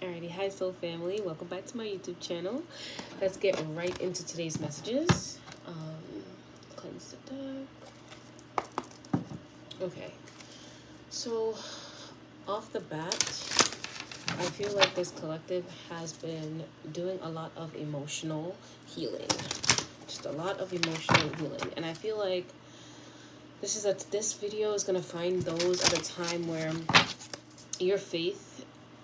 Alrighty, hi soul family, welcome back to my YouTube channel. Let's get right into today's messages. Cleanse the deck. Okay, so off the bat, I feel like this collective has been doing a lot of emotional healing. Just a lot of emotional healing. And I feel like this video is gonna find those at a time where your faith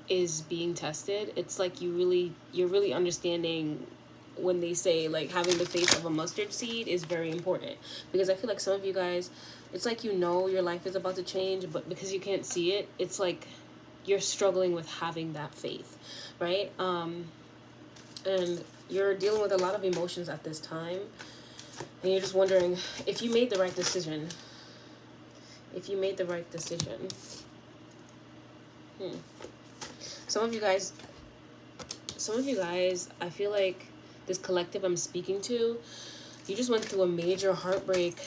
is being tested. It's like you're really understanding when they say like having the faith of a mustard seed is very important, because I feel like some of you guys, it's like your life is about to change, but because you can't see it, it's like you're struggling with having that faith, right? And you're dealing with a lot of emotions at this time, and you're just wondering if you made the right decision. Some of you guys, I feel like this collective I'm speaking to, you just went through a major heartbreak.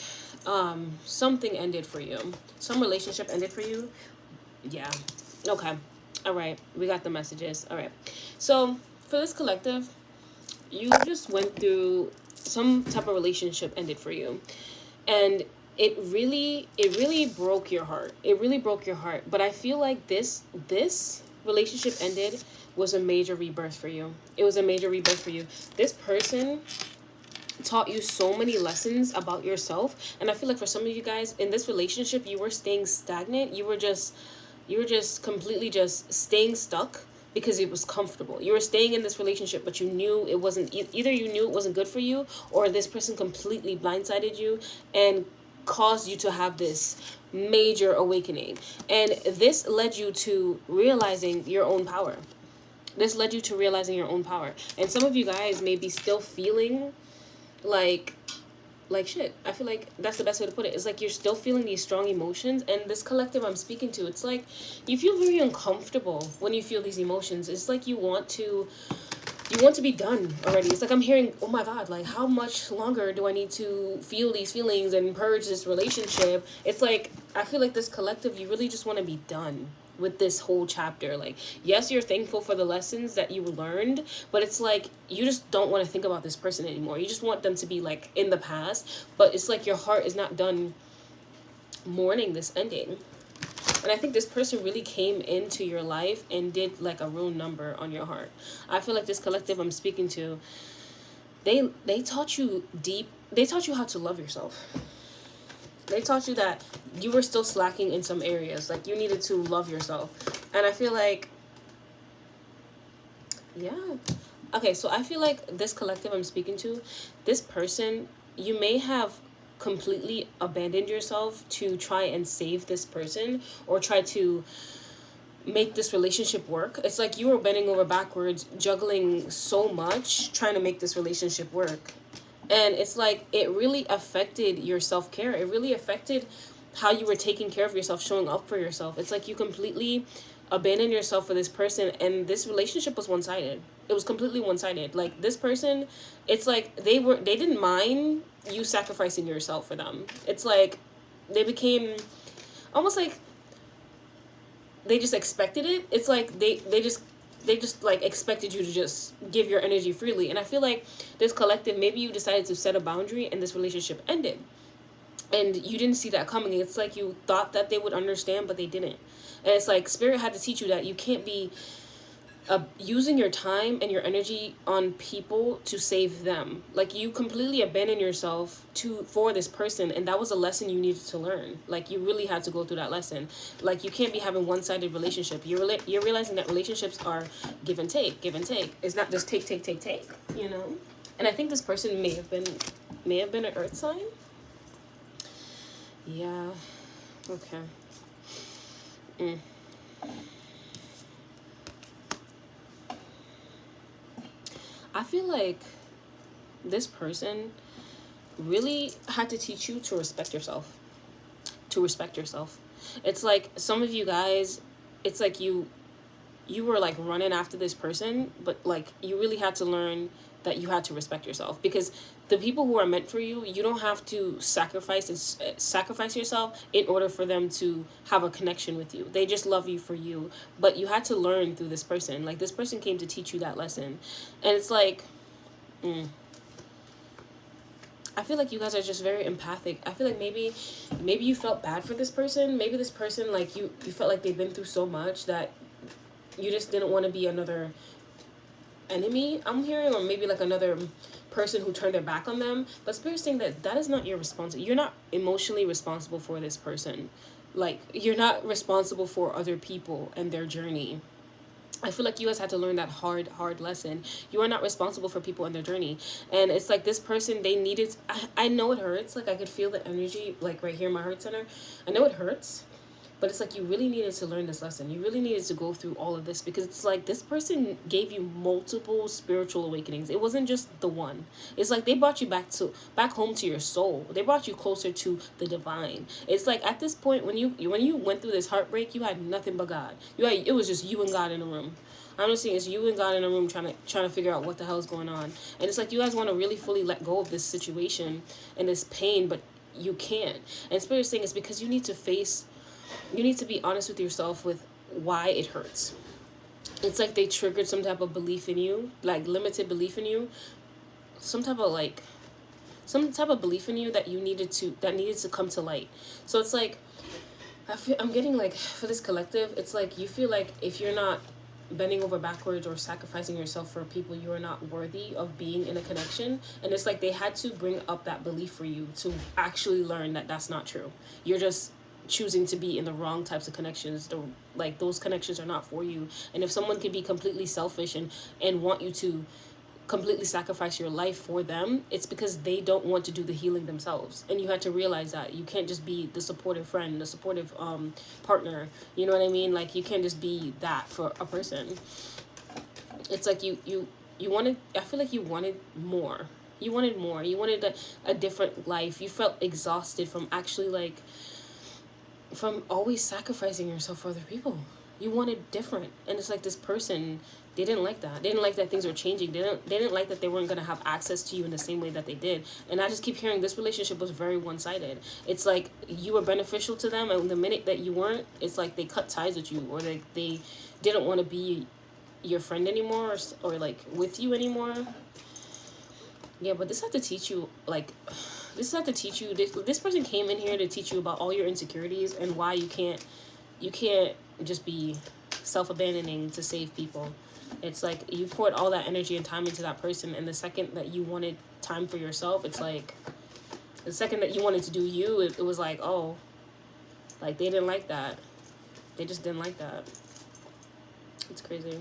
Something ended for you. Some relationship ended for you. Yeah. Okay. All right. We got the messages. All right. So for this collective, you just went through some type of relationship ended for you. And it really broke your heart. But I feel like this relationship ended was a major rebirth for you. This person taught you so many lessons about yourself, and I feel like for some of you guys in this relationship, you were staying stagnant. You were just completely just staying stuck because it was comfortable. You were staying in this relationship, but you knew it wasn't, either you knew it wasn't good for you, or this person completely blindsided you and caused you to have this major awakening. And this led you to realizing your own power. And some of you guys may be still feeling like shit. I feel like that's the best way to put it. It's like you're still feeling these strong emotions, and this collective I'm speaking to, it's like you feel very uncomfortable when you feel these emotions. It's like you want to be done already. It's like I'm hearing, oh my God, like how much longer do I need to feel these feelings and purge this relationship? It's like I feel like this collective, you really just want to be done with this whole chapter. Like, yes, you're thankful for the lessons that you learned, but it's like you just don't want to think about this person anymore. You just want them to be like in the past, but it's like your heart is not done mourning this ending. And I think this person really came into your life and did like a real number on your heart. I feel like this collective I'm speaking to, they taught you how to love yourself. They taught you that you were still slacking in some areas. Like you needed to love yourself. And I feel like, yeah. Okay, so I feel like this collective I'm speaking to, this person, you may have completely abandoned yourself to try and save this person or try to make this relationship work. It's like you were bending over backwards, juggling so much, trying to make this relationship work. And it's like it really affected your self-care. It really affected how you were taking care of yourself, showing up for yourself. It's like you completely abandoned yourself for this person, and this relationship was one-sided. It was completely one-sided. Like this person, it's like they didn't mind you sacrificing yourself for them. It's like they became almost like they just expected it. It's like they just like expected you to just give your energy freely. And I feel like this collective, maybe you decided to set a boundary and this relationship ended. And you didn't see that coming. It's like you thought that they would understand, but they didn't. And it's like Spirit had to teach you that you can't be using your time and your energy on people to save them. Like you completely abandoned yourself for this person, and that was a lesson you needed to learn. Like you really had to go through that lesson. Like you can't be having one-sided relationship. You're realizing that relationships are give and take. It's not just take, you know? And I think this person may have been an earth sign. Yeah. Okay. I feel like this person really had to teach you to respect yourself. It's like some of you guys, it's like you were like running after this person, but like you really had to learn that you had to respect yourself, because the people who are meant for you, you don't have to sacrifice yourself in order for them to have a connection with you. They just love you for you, but you had to learn through this person. Like, this person came to teach you that lesson. And it's like, I feel like you guys are just very empathic. I feel like maybe you felt bad for this person. Maybe this person, like, you felt like they've been through so much that you just didn't want to be another enemy, I'm hearing, or maybe like another person who turned their back on them. But Spirit's saying that is not your responsibility. You're not emotionally responsible for this person. Like, you're not responsible for other people and their journey. I feel like you guys had to learn that hard lesson. You are not responsible for people and their journey. And it's like this person, they needed, I know it hurts. Like, I could feel the energy, like right here in my heart center. I know it hurts. But it's like you really needed to learn this lesson. You really needed to go through all of this, because it's like this person gave you multiple spiritual awakenings. It wasn't just the one. It's like they brought you back home to your soul. They brought you closer to the divine. It's like at this point, when you went through this heartbreak, you had nothing but God. It was just you and God in a room. I'm just saying, it's you and God in a room trying to figure out what the hell is going on. And it's like you guys want to really fully let go of this situation and this pain, but you can't. And Spirit's saying it's because you need to be honest with yourself with why it hurts. It's like they triggered some type of belief in you, like limited belief in you, some type of belief in you that needed to come to light. So it's like, I'm getting like, for this collective, it's like you feel like if you're not bending over backwards or sacrificing yourself for people, you are not worthy of being in a connection. And it's like they had to bring up that belief for you to actually learn that that's not true. You're just choosing to be in the wrong types of connections. Like, those connections are not for you. And if someone can be completely selfish and want you to completely sacrifice your life for them, it's because they don't want to do the healing themselves. And you had to realize that you can't just be the supportive friend, the supportive partner, you know what I mean? Like, you can't just be that for a person. It's like you wanted, I feel like you wanted more. You wanted a different life. You felt exhausted from actually, like, from always sacrificing yourself for other people. You wanted different. And it's like this person, they didn't like that. They didn't like that things were changing. They didn't like that they weren't going to have access to you in the same way that they did. And I just keep hearing this relationship was very one-sided. It's like you were beneficial to them, and the minute that you weren't, it's like they cut ties with you, or they didn't want to be your friend anymore, or like with you anymore. Yeah, but this had to teach you, like, this person came in here to teach you about all your insecurities and why you can't just be self-abandoning to save people. It's like you poured all that energy and time into that person, and the second that you wanted time for yourself, it's like the second that you wanted to do you, it was like, oh, like they didn't like that. They just didn't like that. It's crazy.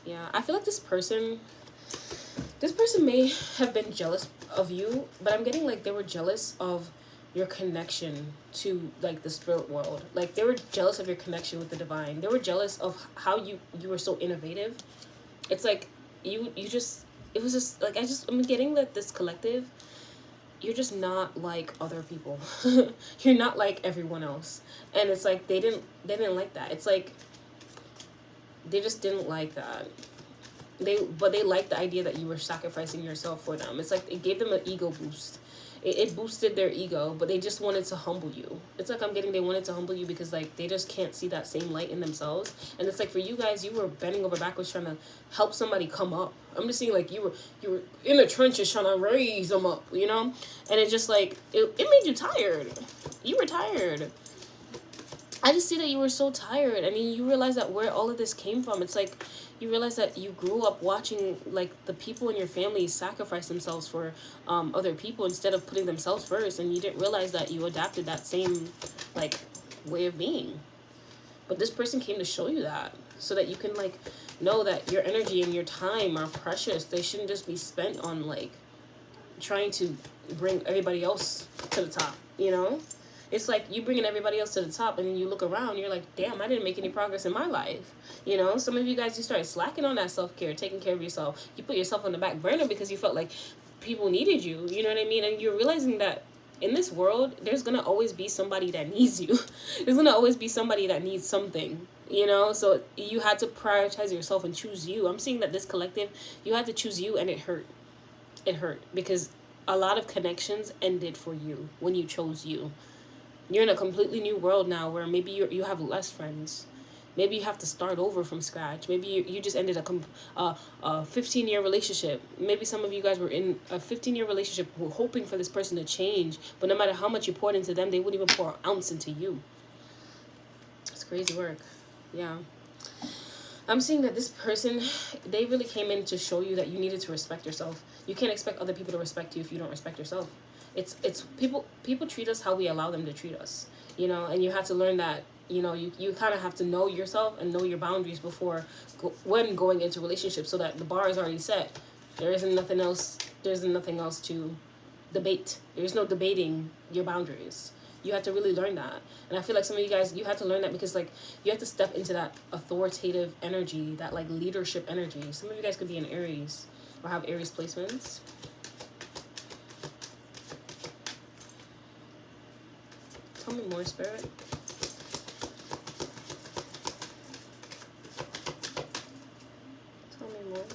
Yeah, I feel like this person may have been jealous of you, but I'm getting like they were jealous of your connection to, like, the spirit world. Like, they were jealous of your connection with the divine. They were jealous of how you were so innovative. It's like it was just like, I'm getting that this collective, you're just not like other people. You're not like everyone else. And it's like they didn't like that. It's like they just didn't like that. They liked the idea that you were sacrificing yourself for them. It's like it gave them an ego boost. It boosted their ego, but they just wanted to humble you. It's like I'm getting they wanted to humble you because, like, they just can't see that same light in themselves. And it's like for you guys, you were bending over backwards trying to help somebody come up. I'm just seeing like you were in the trenches trying to raise them up, you know? And it just like it made you tired. You were tired. I just see that you were so tired. I mean, you realize that where all of this came from. It's like you realize that you grew up watching, like, the people in your family sacrifice themselves for other people instead of putting themselves first. And you didn't realize that you adapted that same, like, way of being. But this person came to show you that so that you can, like, know that your energy and your time are precious. They shouldn't just be spent on, like, trying to bring everybody else to the top, you know? It's like you bringing everybody else to the top, and then you look around, you're like, damn, I didn't make any progress in my life. You know, some of you guys, you started slacking on that self-care, taking care of yourself. You put yourself on the back burner because you felt like people needed you. You know what I mean? And you're realizing that in this world, there's going to always be somebody that needs you. There's going to always be somebody that needs something. you know. So you had to prioritize yourself and choose you. I'm seeing that this collective, you had to choose you, and it hurt. It hurt because a lot of connections ended for you when you chose you. You're in a completely new world now where maybe you have less friends. Maybe you have to start over from scratch. Maybe you just ended a 15-year relationship. Maybe some of you guys were in a 15-year relationship hoping for this person to change, but no matter how much you poured into them, they wouldn't even pour an ounce into you. It's crazy work. Yeah. I'm seeing that this person, they really came in to show you that you needed to respect yourself. You can't expect other people to respect you if you don't respect yourself. It's people treat us how we allow them to treat us, you know, and you have to learn that, you know, you kind of have to know yourself and know your boundaries before when going into relationships, so that the bar is already set. There's nothing else to debate. There's no debating your boundaries. You have to really learn that. And I feel like some of you guys, you have to learn that because, like, you have to step into that authoritative energy, that, like, leadership energy. Some of you guys could be in Aries or have Aries placements. Tell me more, Spirit. Tell me more.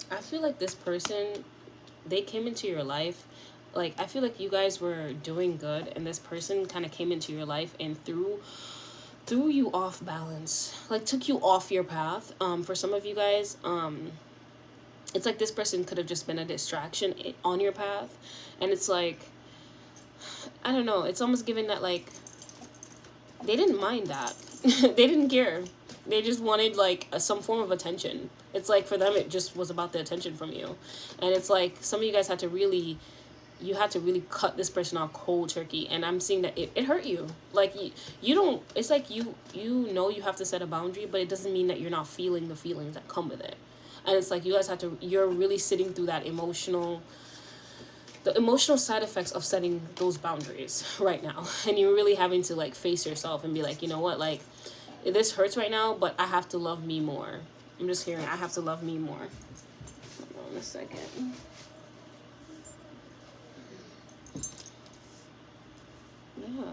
I feel like this person, they came into your life, like, I feel like you guys were doing good, and this person kind of came into your life and threw you off balance, like took you off your path. For some of you guys, it's like this person could have just been a distraction on your path, and it's like, I don't know, it's almost given that, like, they didn't mind that. They didn't care. They just wanted, like, some form of attention. It's like for them it just was about the attention from you. And it's like some of you guys had to really, you had to really cut this person off cold turkey. And I'm seeing that it hurt you. Like, you don't, it's like you know you have to set a boundary, but it doesn't mean that you're not feeling the feelings that come with it. And it's like you guys have to, you're really sitting through that the emotional side effects of setting those boundaries right now. And you're really having to, like, face yourself and be like, you know what, like, this hurts right now, but I have to love me more. I'm just hearing, I have to love me more. Hold on a second. Yeah.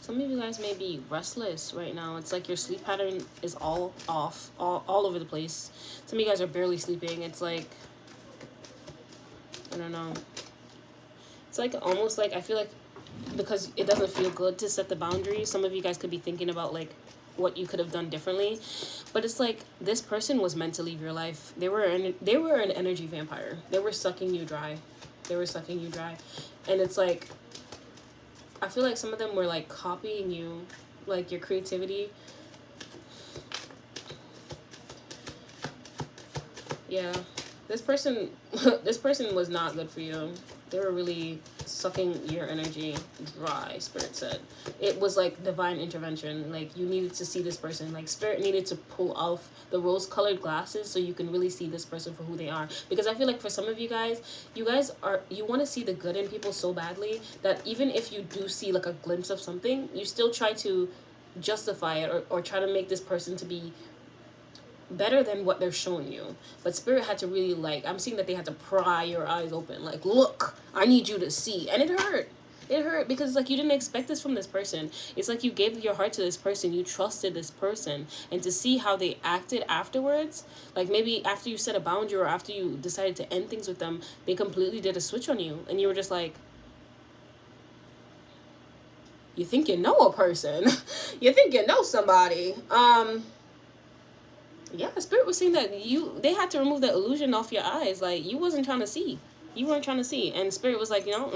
Some of you guys may be restless right now. It's like your sleep pattern is all off, all over the place. Some of you guys are barely sleeping. It's like, I don't know. It's like almost like, I feel like because it doesn't feel good to set the boundaries, some of you guys could be thinking about, like, what you could have done differently. But it's like this person was meant to leave your life. They were an energy vampire. They were sucking you dry. And it's like, I feel like some of them were, like, copying you, like, your creativity. Yeah. This person was not good for you. They were really sucking your energy dry, Spirit said. It was like divine intervention. Like, you needed to see this person. Like, Spirit needed to pull off the rose-colored glasses so you can really see this person for who they are. Because I feel like for some of you guys you want to see the good in people so badly that even if you do see, like, a glimpse of something, you still try to justify it or try to make this person to be better than what they're showing you. But Spirit had to really, like, I'm seeing that they had to pry your eyes open, like, look, I need you to see. And it hurt because, like, you didn't expect this from this person. It's like you gave your heart to this person, you trusted this person, and to see how they acted afterwards, like, maybe after you set a boundary or after you decided to end things with them, they completely did a switch on you, and you were just like, you think you know a person. You think you know somebody. Yeah, Spirit was saying that they had to remove the illusion off your eyes. Like, you weren't trying to see. And Spirit was like, you know,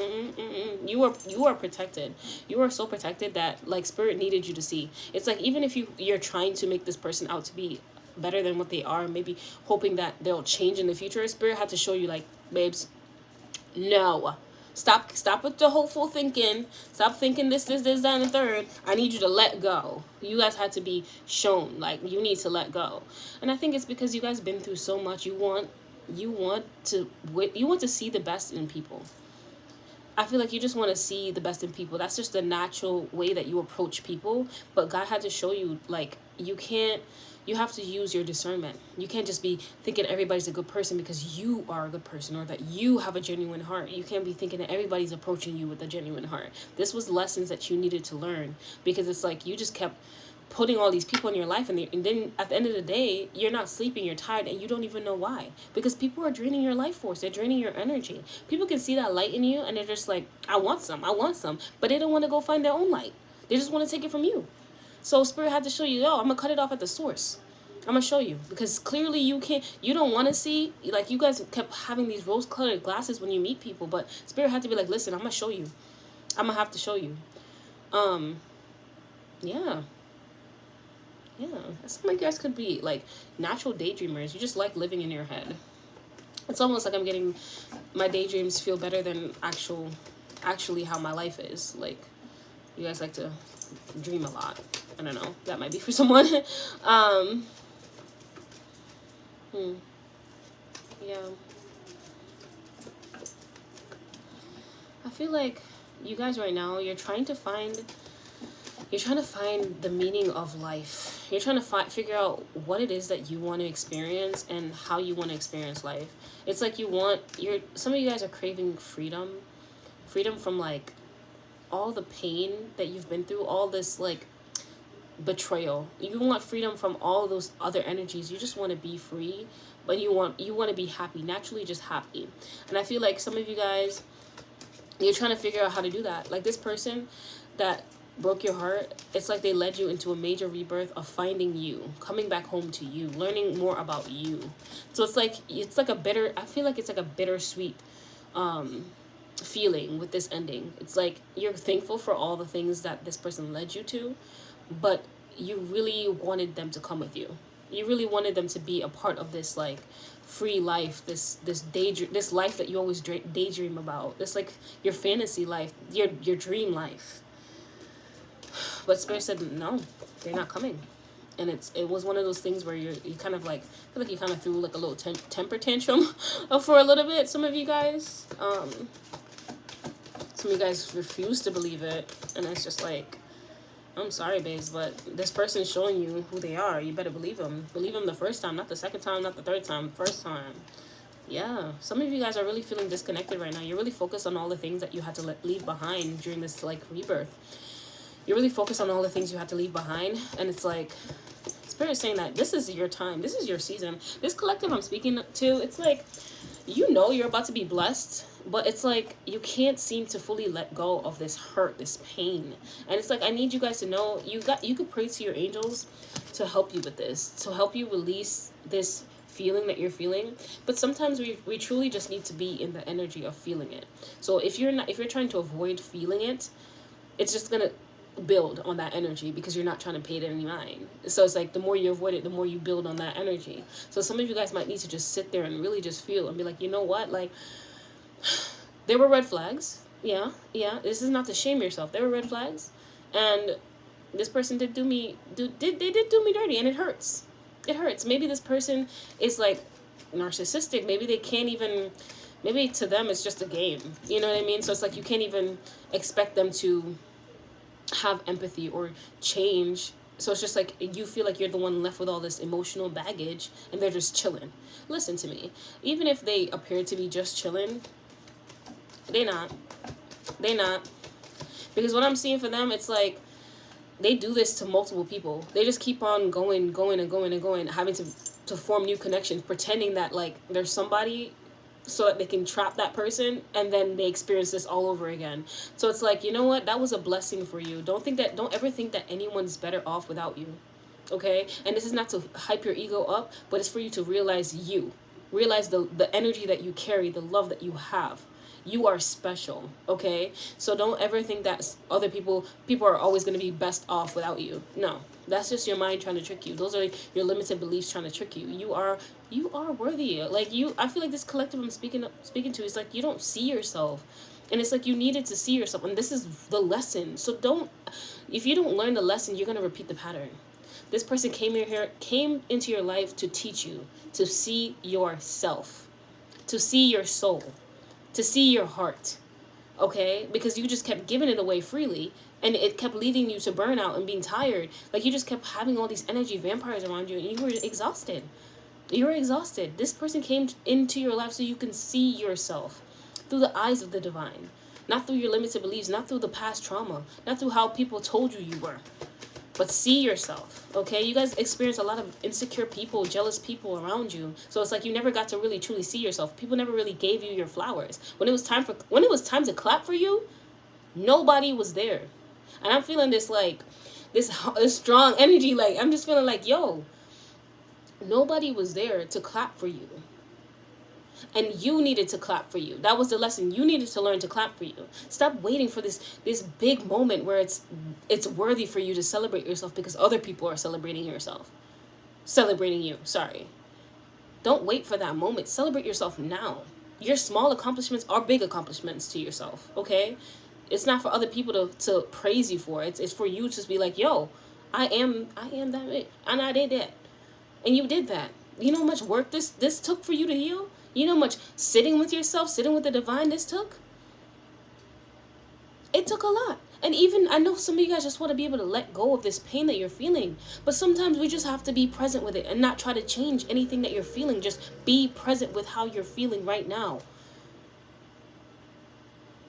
you are protected. You are so protected that, like, Spirit needed you to see. It's like, even if you're trying to make this person out to be better than what they are, maybe hoping that they'll change in the future, Spirit had to show you, like, babes, no. Stop with the hopeful thinking. Stop thinking this, that, and the third. I need you to let go. You guys had to be shown, like, you need to let go. And I think it's because you guys been through so much. You want to see the best in people. I feel like you just want to see the best in people. That's just the natural way that you approach people. But God had to show you, like, you have to use your discernment. You can't just be thinking everybody's a good person because you are a good person or that you have a genuine heart. You can't be thinking that everybody's approaching you with a genuine heart. This was lessons that you needed to learn, because it's like you just kept putting all these people in your life, and then at the end of the day, you're not sleeping, you're tired, and you don't even know why, because people are draining your life force, they're draining your energy. People can see that light in you, and they're just like, I want some, but they don't want to go find their own light. They just want to take it from you. So Spirit had to show you, I'm gonna cut it off at the source. I'm gonna show you, because clearly you don't want to see. Like, you guys kept having these rose-colored glasses when you meet people, but Spirit had to be like, listen, I'm gonna show you. I'm gonna have to show you. Yeah. Yeah, some of you guys could be like natural daydreamers. You just like living in your head. It's almost like I'm getting my daydreams feel better than actually how my life is. Like, you guys like to dream a lot. I don't know. That might be for someone. Yeah. I feel like you guys right now, you're trying to find the meaning of life. You're trying to figure out what it is that you want to experience and how you want to experience life. It's like some of you guys are craving freedom from like all the pain that you've been through, all this like betrayal. You want freedom from all those other energies. You just want to be free, but you want to be happy, naturally just happy. And I feel like some of you guys, you're trying to figure out how to do that. Like, this person that broke your heart, it's like they led you into a major rebirth of finding you, coming back home to you, learning more about you. So I feel like it's like a bittersweet feeling with this ending. It's like you're thankful for all the things that this person led you to, but you really wanted them to come with you. You really wanted them to be a part of this like free life, this life that you always daydream about, this like your fantasy life, your dream life. But Spirit said no, they're not coming. And it was one of those things where you kind of like, I feel like you kind of threw like a little temper tantrum for a little bit. Some of you guys refuse to believe it, and it's just like, I'm sorry, babes, but this person is showing you who they are. You better believe them. Believe them the first time, not the second time, not the third time, first time. Yeah, some of you guys are really feeling disconnected right now. You're really focused on all the things that you had to leave behind during this like rebirth. You're really focused on all the things you had to leave behind, and it's like Spirit is saying that this is your time, this is your season. This collective I'm speaking to, it's like, you're about to be blessed, but it's like you can't seem to fully let go of this hurt, this pain. And it's like, I need you guys to know, you could pray to your angels to help you with this, to help you release this feeling that you're feeling. But sometimes we truly just need to be in the energy of feeling it. So if you're trying to avoid feeling it, it's just gonna build on that energy because you're not trying to pay it any mind. So it's like the more you avoid it, the more you build on that energy. So some of you guys might need to just sit there and really just feel and be like, you know what, like, there were red flags. Yeah, this is not to shame yourself. There were red flags, and this person did do me dirty, and it hurts. Maybe this person is like narcissistic. Maybe they can't even, maybe to them it's just a game, you know what I mean? So it's like you can't even expect them to have empathy or change. So it's just like you feel like you're the one left with all this emotional baggage, and they're just chilling. Listen to me, even if they appear to be just chilling, they not, because what I'm seeing for them, it's like they do this to multiple people. They just keep on going, having to form new connections, pretending that like there's somebody so that they can trap that person, and then they experience this all over again. So it's like, you know what, that was a blessing for you. Don't ever think that anyone's better off without you, okay? And this is not to hype your ego up, but it's for you to realize the energy that you carry, the love that you have. You are special, okay? So don't ever think that other people are always going to be best off without you. No, that's just your mind trying to trick you. Those are your limited beliefs trying to trick you. You are worthy. Like, I feel like this collective I'm speaking to is like, you don't see yourself, and it's like you needed to see yourself, and this is the lesson. So if you don't learn the lesson, you're going to repeat the pattern. This person came into your life to teach you to see yourself, to see your soul, to see your heart, okay? Because you just kept giving it away freely, and it kept leading you to burnout and being tired. Like, you just kept having all these energy vampires around you, and you were exhausted. You were exhausted. This person came into your life so you can see yourself through the eyes of the divine, not through your limited beliefs, not through the past trauma, not through how people told you were, but see yourself, okay? You guys experience a lot of insecure people, jealous people around you. So it's like you never got to really truly see yourself. People never really gave you your flowers. When it was time to clap for you, nobody was there. And I'm feeling this like this strong energy. Like, I'm just feeling like, yo, nobody was there to clap for you. And you needed to clap for you. That was the lesson. You needed to learn to clap for you. Stop waiting for this big moment where it's worthy for you to celebrate yourself because other people are celebrating you. Sorry. Don't wait for that moment. Celebrate yourself now. Your small accomplishments are big accomplishments to yourself, okay? It's not for other people to praise you for. It's for you to be like, yo, I am that, and I did that. And you did that. You know how much work this took for you to heal? You know how much sitting with yourself, sitting with the divine this took? It took a lot. And even, I know some of you guys just want to be able to let go of this pain that you're feeling. But sometimes we just have to be present with it and not try to change anything that you're feeling. Just be present with how you're feeling right now.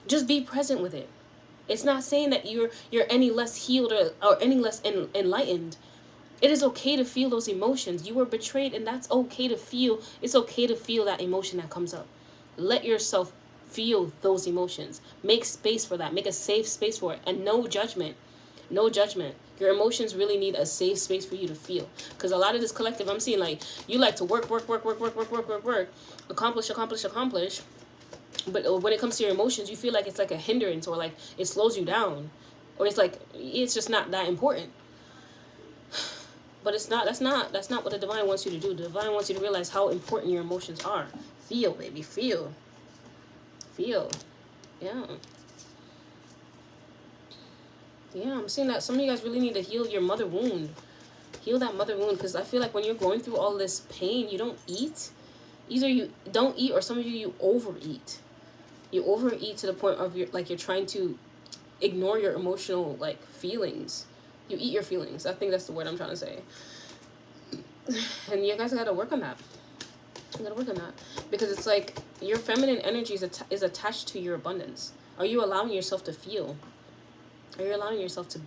Just be present with it. It's not saying that you're any less healed or any less enlightened. It is okay to feel those emotions. You were betrayed, and that's okay to feel. It's okay to feel that emotion that comes up. Let yourself feel those emotions. Make space for that. Make a safe space for it. And no judgment. No judgment. Your emotions really need a safe space for you to feel. Because a lot of this collective, I'm seeing, like, you like to work. Accomplish. But when it comes to your emotions, you feel like it's like a hindrance, or like it slows you down. Or it's like, it's just not that important. But it's not. That's not what the divine wants you to do. The divine wants you to realize how important your emotions are. Feel, baby, feel. Yeah. I'm seeing that some of you guys really need to heal your mother wound. Heal that mother wound, because I feel like when you're going through all this pain, you don't eat. Either you don't eat, or some of you overeat. You overeat to the point of you're trying to ignore your emotional, like, feelings. You eat your feelings. I think that's the word I'm trying to say. And you guys gotta work on that. You gotta work on that. Because it's like your feminine energy is attached to your abundance. Are you allowing yourself to feel? Are you allowing yourself to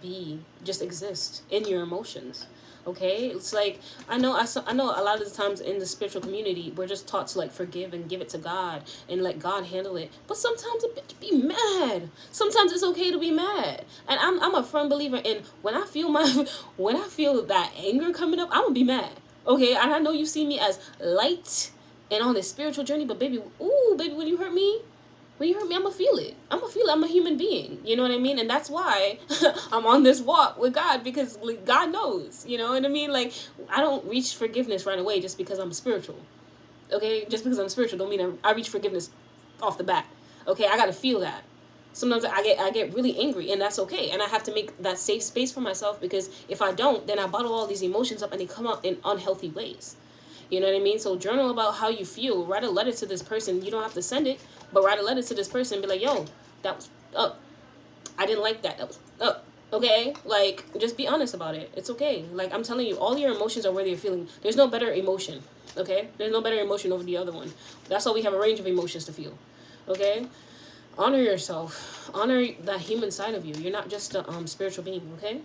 just exist in your emotions? Okay? It's like, I know a lot of the times in the spiritual community, we're just taught to, like, forgive and give it to God and let God handle it. But sometimes a bitch be mad. Sometimes it's okay to be mad. And I'm a firm believer in when I feel that anger coming up, I'm gonna be mad. Okay? And I know you see me as light and on this spiritual journey, but baby, when you hurt me, I'm gonna feel it. I'm a human being. You know what I mean? And that's why I'm on this walk with God, because God knows. You know what I mean? Like, I don't reach forgiveness right away just because I'm spiritual. Okay? Just because I'm spiritual don't mean I reach forgiveness off the bat. Okay? I gotta feel that. Sometimes I get really angry, and that's okay. And I have to make that safe space for myself, because if I don't, then I bottle all these emotions up and they come out in unhealthy ways. You know what I mean? So journal about how you feel. Write a letter to this person. You don't have to send it, but write a letter to this person and be like, yo, that was up. I didn't like that. That was up. Okay? Like, just be honest about it. It's okay. Like, I'm telling you, all your emotions are worthy of feeling. There's no better emotion. Okay? There's no better emotion over the other one. That's why we have a range of emotions to feel. Okay? Honor yourself. Honor that human side of you. You're not just a spiritual being. Okay?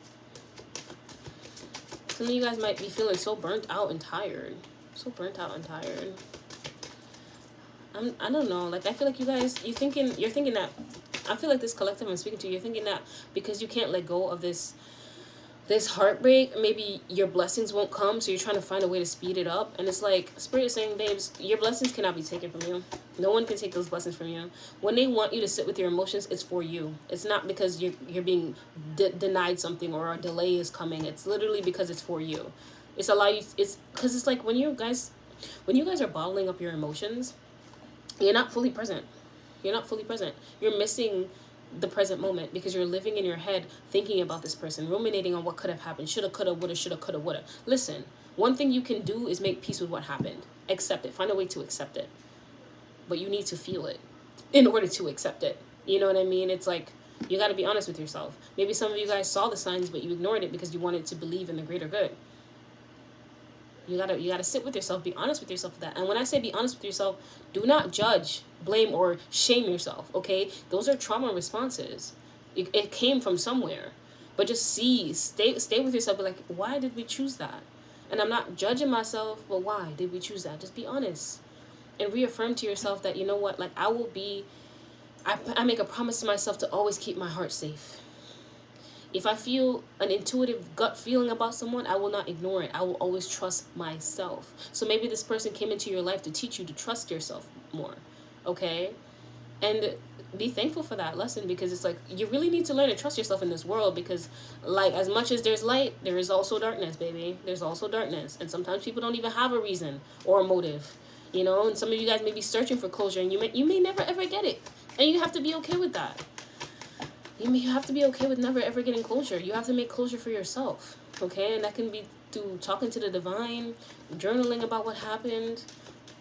Some of you guys might be feeling so burnt out and tired. I don't know. Like, I feel like you guys, you're thinking that, I feel like this collective I'm speaking to, you're thinking that because you can't let go of this heartbreak, maybe your blessings won't come, so you're trying to find a way to speed it up. And it's like, Spirit is saying, babes, your blessings cannot be taken from you. No one can take those blessings from you. When they want you to sit with your emotions, it's for you. It's not because you're being denied something or a delay is coming. It's literally because it's for you. It's because it's like when you guys are bottling up your emotions, you're not fully present. You're missing the present moment because you're living in your head thinking about this person, ruminating on what could have happened, shoulda, coulda, woulda. Listen, one thing you can do is make peace with what happened. Accept it. Find a way to accept it. But you need to feel it in order to accept it. You know what I mean? It's like, you got to be honest with yourself. Maybe some of you guys saw the signs, but you ignored it because you wanted to believe in the greater good. You gotta sit with yourself, be honest with yourself with that. And when I say be honest with yourself, do not judge, blame, or shame yourself, okay? Those are trauma responses. It came from somewhere. But just stay with yourself, be like, why did we choose that? And I'm not judging myself, but why did we choose that? Just be honest. And reaffirm to yourself that, you know what, like, I make a promise to myself to always keep my heart safe. If I feel an intuitive gut feeling about someone, I will not ignore it. I will always trust myself. So maybe this person came into your life to teach you to trust yourself more, okay? And be thankful for that lesson, because it's like, you really need to learn to trust yourself in this world, because, like, as much as there's light, there is also darkness, baby. There's also darkness. And sometimes people don't even have a reason or a motive, you know? And some of you guys may be searching for closure, and you may never ever get it. And you have to be okay with that. You have to be okay with never ever getting closure. You have to make closure for yourself, okay? And that can be through talking to the divine, journaling about what happened,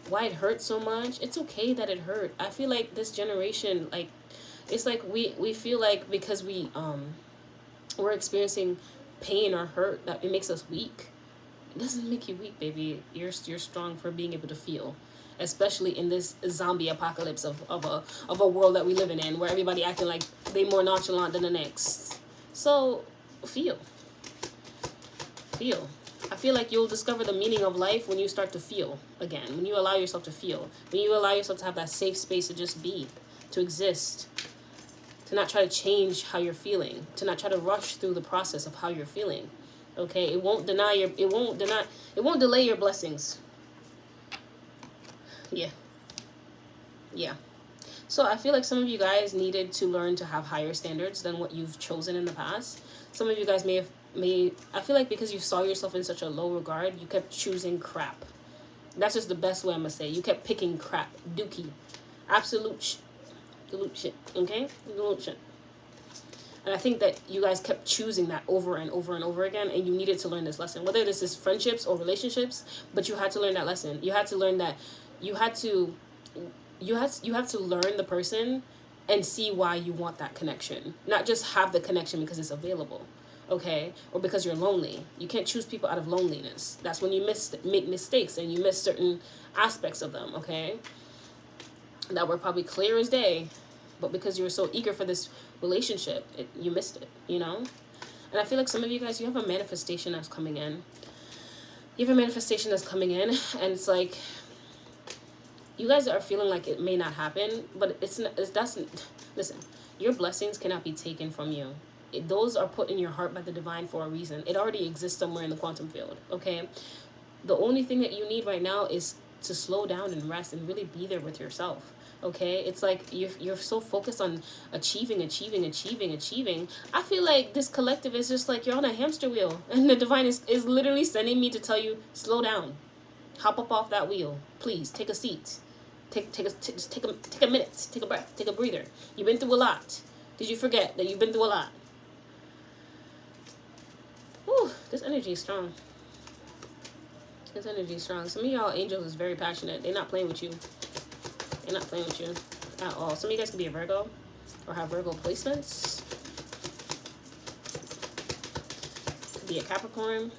why it hurt so much. It's okay that it hurt. I feel like this generation, like, it's like we feel like because we're experiencing pain or hurt, that it makes us weak. It doesn't make you weak, baby. You're strong for being able to feel, especially in this zombie apocalypse of a world that we live in, where everybody acting like they more nonchalant than the next. So feel. I feel like you'll discover the meaning of life when you start to feel again, when you allow yourself to feel, when you allow yourself to have that safe space to just be, to exist, to not try to change how you're feeling, to not try to rush through the process of how you're feeling. Okay, it won't delay your blessings. Yeah. So I feel like some of you guys needed to learn to have higher standards than what you've chosen in the past. Some of you guys I feel like because you saw yourself in such a low regard, you kept choosing crap. That's just the best way I'm gonna say. You kept picking crap, dookie, absolute shit, okay? Absolute shit. And I think that you guys kept choosing that over and over and over again, and you needed to learn this lesson. Whether this is friendships or relationships, but you had to learn that lesson. You had to learn that you have to learn the person and see why you want that connection. Not just have the connection because it's available, okay? Or because you're lonely. You can't choose people out of loneliness. That's when you make mistakes and you miss certain aspects of them, okay? That were probably clear as day, but because you were so eager for this relationship, you missed it, you know? And I feel like some of you guys, you have a manifestation that's coming in. And it's like, you guys are feeling like it may not happen, but listen, your blessings cannot be taken from you. Those are put in your heart by the divine for a reason. It already exists somewhere in the quantum field, okay? The only thing that you need right now is to slow down and rest and really be there with yourself, okay? It's like you're so focused on achieving. I feel like this collective is just like you're on a hamster wheel, and the divine is literally sending me to tell you, slow down. Hop up off that wheel. Please, take a seat. Take a minute. Take a breath. Take a breather. You've been through a lot. Did you forget that you've been through a lot? Whew, this energy is strong. Some of y'all angels is very passionate. They're not playing with you. At all. Some of you guys could be a Virgo or have Virgo placements. Could be a Capricorn.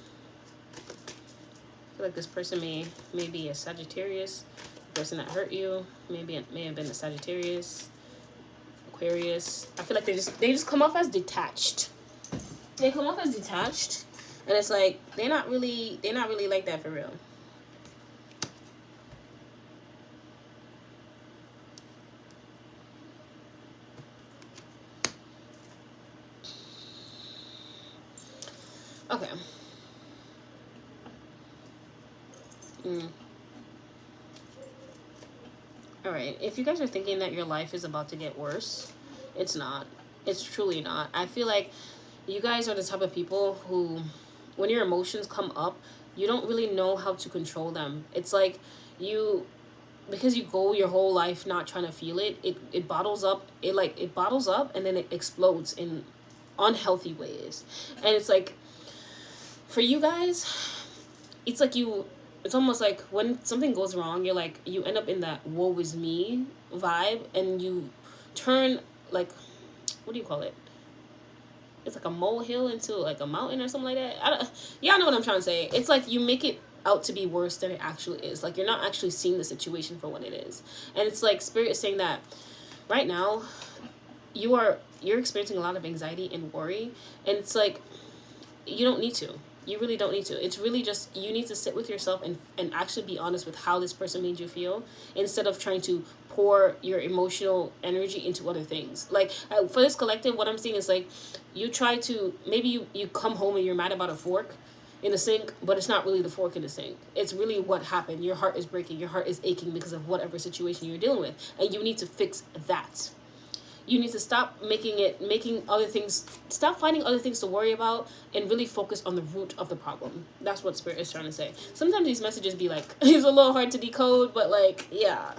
I feel like this person may be a Sagittarius. The person that hurt you may have been a Sagittarius, Aquarius. I feel like they just come off as detached. They come off as detached, and it's like they're not really like that for real. Okay. All right. If you guys are thinking that your life is about to get worse, it's not. It's truly not. I feel like you guys are the type of people who, when your emotions come up, you don't really know how to control them. It's like because you go your whole life not trying to feel it, it bottles up. It bottles up and then it explodes in unhealthy ways. And it's like, for you guys, it's like it's almost like when something goes wrong, you end up in that woe is me vibe, and you turn like, what do you call it? It's like a molehill into like a mountain or something like that. Y'all know what I'm trying to say. It's like you make it out to be worse than it actually is. Like, you're not actually seeing the situation for what it is. And it's like Spirit is saying that right now you're experiencing a lot of anxiety and worry, and it's like you don't need to. You really don't need to. It's really just you need to sit with yourself and actually be honest with how this person made you feel, instead of trying to pour your emotional energy into other things. Like, for this collective, what I'm seeing is like you try to, maybe you come home and you're mad about a fork in the sink, but it's not really the fork in the sink. It's really what happened. Your heart is breaking. Your heart is aching because of whatever situation you're dealing with, and you need to fix that. You need to stop making other things, stop finding other things to worry about, and really focus on the root of the problem. That's what Spirit is trying to say. Sometimes these messages be like, it's a little hard to decode, but like, yeah.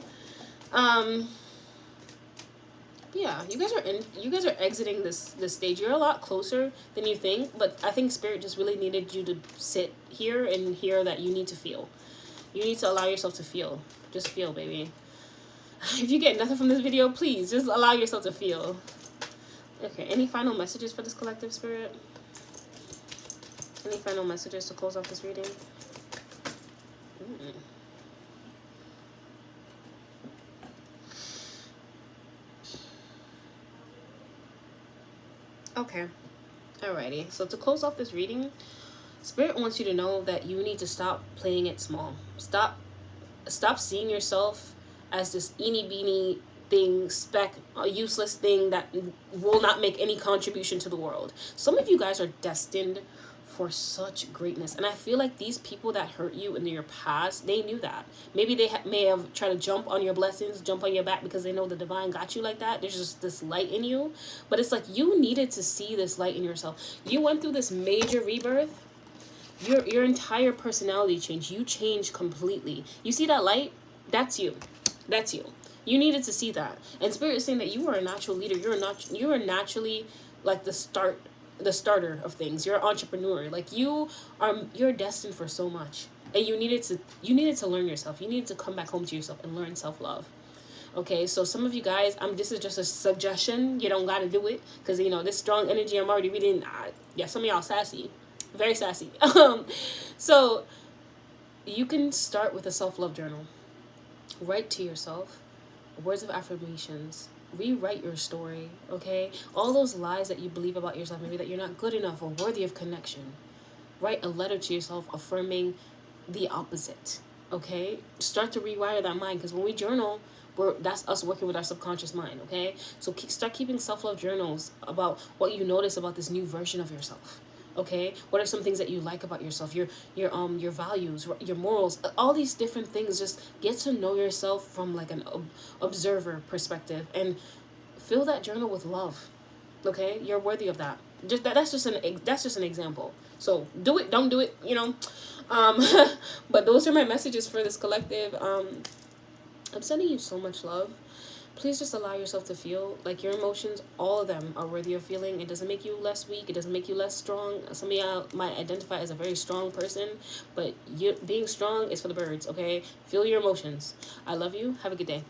Yeah, you guys are exiting this stage. You're a lot closer than you think, but I think Spirit just really needed you to sit here and hear that you need to feel. You need to allow yourself to feel. Just feel, baby. If you get nothing from this video, please just allow yourself to feel. Okay, any final messages for this collective, Spirit? Any final messages to close off this reading? Okay. Alrighty. So to close off this reading, Spirit wants you to know that you need to stop playing it small. Stop seeing yourself as this eeny beeny thing, a useless thing that will not make any contribution to the world. Some of you guys are destined for such greatness, and I feel like these people that hurt you in your past, they knew that. Maybe they may have tried to jump on your blessings, jump on your back, because they know the divine got you like that. There's just this light in you, but it's like you needed to see this light in yourself. You went through this major rebirth. Your entire personality changed. You changed completely. You see that light? That's you. That's you. You needed to see that. And Spirit is saying that you are a natural leader. You are naturally like the starter of things. You're an entrepreneur. Like you're destined for so much. And you needed to learn yourself. You needed to come back home to yourself and learn self-love. Okay, so some of you guys, this is just a suggestion. You don't gotta do it. Because this strong energy I'm already reading, yeah, some of y'all sassy. Very sassy. So you can start with a self-love journal. Write to yourself words of affirmations. Rewrite your story, okay? All those lies that you believe about yourself, maybe that you're not good enough or worthy of connection. Write a letter to yourself affirming the opposite, okay? Start to rewire that mind, because when we journal, that's us working with our subconscious mind, okay? So start keeping self-love journals about what you notice about this new version of yourself. Okay, what are some things that you like about yourself, your values, your morals, all these different things. Just get to know yourself from like an observer perspective, and fill that journal with love. Okay, you're worthy of that. That's just an example. So do it, don't do it, but those are my messages for this collective. I'm sending you so much love. Please just allow yourself to feel. Like, your emotions, all of them are worthy of feeling. It doesn't make you less weak. It doesn't make you less strong. Some of y'all might identify as a very strong person, but being strong is for the birds, okay? Feel your emotions. I love you. Have a good day.